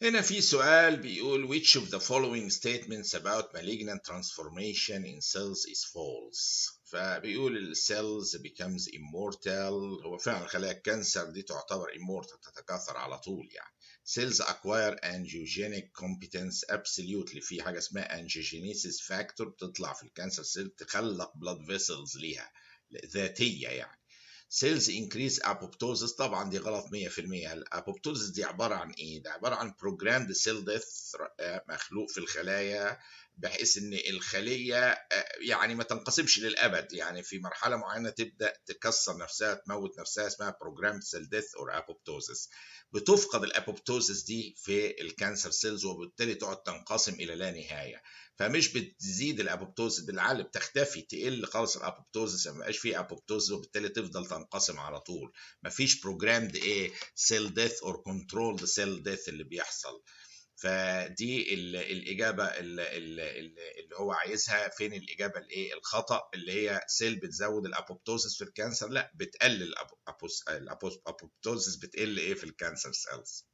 هنا في سؤال بيقول which of the following statements about malignant transformation in cells is false. فبيقول ال cells becomes immortal. هو فعلا خلايا الكانسر دي تعتبر immortal، تتكاثر على طول يعني. cells acquire angiogenic competence absolutely. في حاجة اسمها angiogenesis factor بتطلع في الكانسر سيل تخلق blood vessels ليها ذاتية يعني. سيلز انكريز ابوبتوزس، طبعا دي غلط 100%. الابوبتوزس دي عباره عن ايه؟ ده عباره عن بروجرامد سيل ديث، مخلوق في الخلايا بحيث ان الخليه يعني ما تنقسمش للابد، يعني في مرحله معينه تبدا تكسر نفسها تموت نفسها، اسمها بروجرامد سيل ديث اور ابوبتوزس. بتفقد الابوبتوزس دي في الكانسر سيلز وبالتالي تقعد تنقسم الى لا نهايه. فمش بتزيد الابوبتوزس، بالعقل بتختفي، تقل خالص الابوبتوزس، ما بقاش فيه ابوبتوزس وبالتالي تفضل تنقسم على طول. ما فيش بروجرامد ايه سيل ديث اور كنترولد سيل ديث اللي بيحصل. فدي الاجابه اللي هو عايزها. فين الاجابه الايه الخطا؟ اللي هي سيل بتزود الابوبتوزس في الكانسر، لا بتقلل الابوبتوزس، بتقل ايه في الكانسر سيلز.